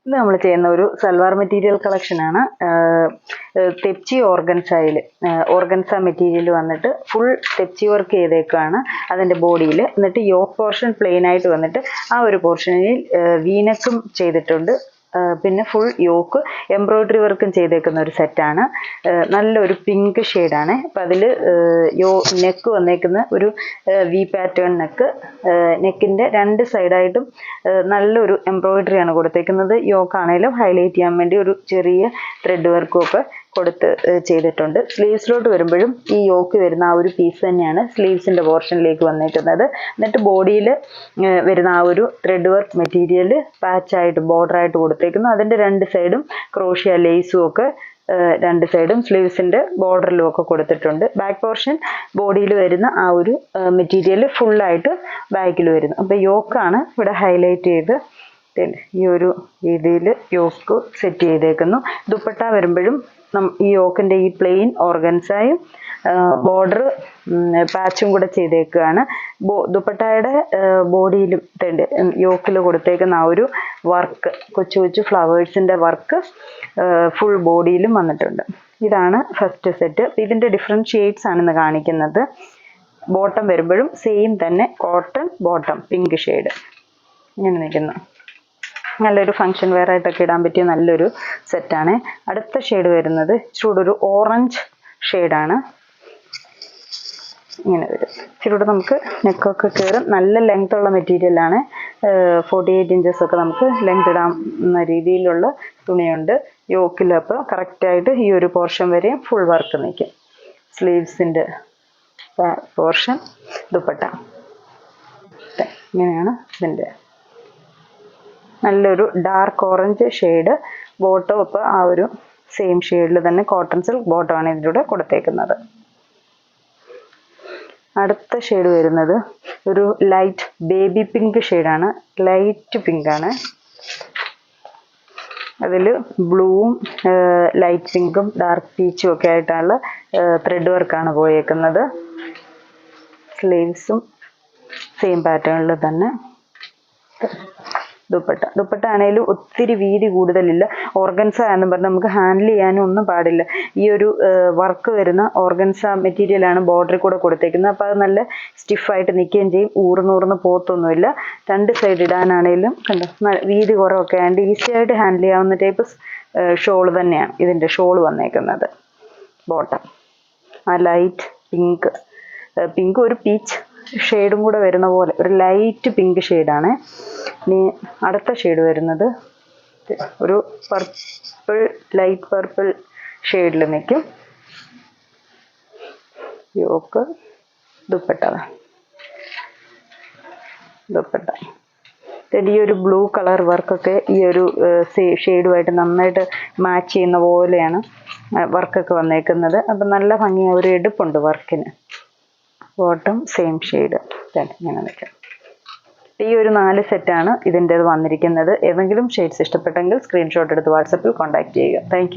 ഇത് നമ്മൾ ചെയ്യുന്ന ഒരു സൽവാർ മെറ്റീരിയൽ കളക്ഷനാണ്. തെച്ചി ഓർഗൻസ മെറ്റീരിയൽ വന്നിട്ട് ഫുൾ തെച്ചി വർക്ക് ചെയ്തേക്കാണ് അതിൻ്റെ ബോഡിയിൽ. എന്നിട്ട് യോക്ക് പോർഷൻ പ്ലെയിൻ ആയിട്ട് വന്നിട്ട് ആ ഒരു പോർഷനിൽ വീനക്കും ചെയ്തിട്ടുണ്ട്. പിന്നെ ഫുൾ യോക്ക് എംബ്രോയിഡറി വർക്കും ചെയ്തേക്കുന്ന ഒരു സെറ്റാണ്. നല്ലൊരു പിങ്ക് ഷെയ്ഡാണ്. അപ്പം അതിൽ നെക്ക് വന്നേക്കുന്ന ഒരു വി പാറ്റേൺ നെക്കിൻ്റെ രണ്ട് സൈഡായിട്ടും നല്ലൊരു എംബ്രോയിഡറി ആണ് കൊടുത്തേക്കുന്നത്. യോക്കാണേലും ഹൈലൈറ്റ് ചെയ്യാൻ വേണ്ടി ഒരു ചെറിയ ത്രെഡ് വർക്കും ഒക്കെ കൊടുത്ത് ചെയ്തിട്ടുണ്ട്. സ്ലീവ്സിലോട്ട് വരുമ്പോഴും ഈ യോക്ക് വരുന്ന ആ ഒരു പീസ് തന്നെയാണ് സ്ലീവ്സിൻ്റെ പോർഷനിലേക്ക് വന്നേക്കുന്നത്. എന്നിട്ട് ബോഡിയിൽ വരുന്ന ആ ഒരു ത്രെഡ് വർക്ക് മെറ്റീരിയൽ പാച്ചായിട്ട് ബോർഡറായിട്ട് കൊടുത്തേക്കുന്നു. അതിൻ്റെ രണ്ട് സൈഡും ക്രോഷ്യ ലേസും ഒക്കെ രണ്ട് സൈഡും സ്ലീവ്സിൻ്റെ ബോർഡറിലും ഒക്കെ കൊടുത്തിട്ടുണ്ട്. ബാക്ക് പോർഷൻ ബോഡിയിൽ വരുന്ന ആ ഒരു മെറ്റീരിയൽ ഫുള്ളായിട്ട് ബാക്കിൽ വരുന്നു. അപ്പോൾ യോക്കാണ് ഇവിടെ ഹൈലൈറ്റ് ചെയ്ത് ഈ ഒരു രീതിയിൽ യോക്ക് സെറ്റ് ചെയ്തേക്കുന്നു. ദുപ്പട്ട വരുമ്പോഴും ഈ യോക്കിൻ്റെ ഈ പ്ലെയിൻ ഓർഗൻസായും ബോർഡർ പാച്ചും കൂടെ ചെയ്തേക്കുകയാണ്. ദുപ്പട്ടയുടെ ബോഡിയിലും യോക്കിൽ കൊടുത്തേക്കുന്ന ആ ഒരു വർക്ക് കൊച്ചു കൊച്ചു ഫ്ലവേഴ്സിൻ്റെ വർക്ക് ഫുൾ ബോഡിയിലും വന്നിട്ടുണ്ട്. ഇതാണ് ഫസ്റ്റ് സെറ്റ്. ഇതിൻ്റെ ഡിഫറെൻറ്റ് ഷെയ്ഡ്സ് ആണെന്ന് കാണിക്കുന്നത്. ബോട്ടം വരുമ്പോഴും സെയിം തന്നെ കോട്ടൺ ബോട്ടം പിങ്ക് ഷെയ്ഡ് ഇങ്ങനെ നിൽക്കുന്നു. നല്ലൊരു ഫങ്ഷൻ വെയർ ആയിട്ടൊക്കെ ഇടാൻ പറ്റിയ നല്ലൊരു സെറ്റാണ്. അടുത്ത ഷെയ്ഡ് വരുന്നത് ഇച്ചിരൂടെ ഒരു ഓറഞ്ച് ഷെയ്ഡാണ്. ഇങ്ങനെ വരും. ഇച്ചിരൂടെ നമുക്ക് നെക്കൊക്കെ കയറും. നല്ല ലെങ്ത് ഉള്ള മെറ്റീരിയലാണ്. 48 ഇഞ്ചസ് ഒക്കെ നമുക്ക് ലെങ്ത് ഇടാവുന്ന രീതിയിലുള്ള തുണിയുണ്ട്. യോക്കിലപ്പോൾ കറക്റ്റായിട്ട് ഈ ഒരു പോർഷൻ വരെയും ഫുൾ വർക്ക് നിൽക്കും. സ്ലീവ്സിൻ്റെ പോർഷൻ ദുപ്പട്ട ഇങ്ങനെയാണ് ഇതിൻ്റെ. നല്ലൊരു ഡാർക്ക് ഓറഞ്ച് ഷെയ്ഡ്. ബോട്ടം ഇപ്പോൾ ആ ഒരു സെയിം ഷെയ്ഡിൽ തന്നെ കോട്ടൺ സിൽക്ക് ബോട്ടമാണ് ഇതിലൂടെ കൊടുത്തേക്കുന്നത്. അടുത്ത ഷെയ്ഡ് വരുന്നത് ഒരു ലൈറ്റ് ബേബി പിങ്ക് ഷെയ്ഡാണ്. ലൈറ്റ് പിങ്കാണ്. അതിൽ ബ്ലൂവും ലൈറ്റ് പിങ്കും ഡാർക്ക് പീച്ചും ഒക്കെ ആയിട്ടുള്ള ത്രെഡ് വർക്കാണ് പോയേക്കുന്നത്. സ്ലീവ്സും സെയിം പാറ്റേണിൽ തന്നെ. ദുപ്പട്ട ആണെങ്കിലും ഒത്തിരി വീതി കൂടുതലില്ല. ഓർഗൻസ എന്ന് പറഞ്ഞാൽ നമുക്ക് ഹാൻഡിൽ ചെയ്യാനും ഒന്നും പാടില്ല. ഈ ഒരു വർക്ക് വരുന്ന ഓർഗൻസ മെറ്റീരിയലാണ് ബോർഡറിൽ കൂടെ കൊടുത്തേക്കുന്നത്. അപ്പോൾ അത് നല്ല സ്റ്റിഫായിട്ട് നിൽക്കുകയും ചെയ്യും. ഊർന്ന് പോത്തൊന്നുമില്ല. രണ്ട് സൈഡ് ഇടാനാണെങ്കിലും കണ്ടോ വീതി കുറവൊക്കെ ആയതുകൊണ്ട് ഈസി ആയിട്ട് ഹാൻഡിൽ ചെയ്യാവുന്ന ടൈപ്പ് ഷോള് തന്നെയാണ് ഇതിൻ്റെ ഷോള് വന്നേക്കുന്നത്. ബോട്ടം ആ ലൈറ്റ് പിങ്ക് ഒരു പീച്ച് ഷെയ്ഡും കൂടെ വരുന്ന പോലെ ഒരു ലൈറ്റ് പിങ്ക് ഷെയ്ഡാണ്. ഇനി അടുത്ത ഷെയ്ഡ് വരുന്നത് ഒരു പർപ്പിൾ ലൈറ്റ് പർപ്പിൾ ഷെയ്ഡിൽ നിൽക്കും. യോക്ക് ദുപ്പട്ട ഈ ഒരു ബ്ലൂ കളർ വർക്കൊക്കെ ഈ ഒരു ഷെയ്ഡുമായിട്ട് നന്നായിട്ട് മാച്ച് ചെയ്യുന്ന പോലെയാണ് വർക്കൊക്കെ വന്നേക്കുന്നത്. അപ്പം നല്ല ഭംഗിയായ ഒരു എടുപ്പുണ്ട് വർക്കിന്. ബോട്ടം സെയിം ഷെയ്ഡ് ഇങ്ങനെ നിൽക്കാം. ഈ ഒരു 4 സെറ്റാണ് ഇതിൻ്റേത് വന്നിരിക്കുന്നത്. ഏതെങ്കിലും ഷെയ്ഡ്സ് ഇഷ്ടപ്പെട്ടെങ്കിൽ സ്ക്രീൻഷോട്ട് എടുത്ത് വാട്സപ്പിൽ കോൺടാക്ട് ചെയ്യുക. താങ്ക്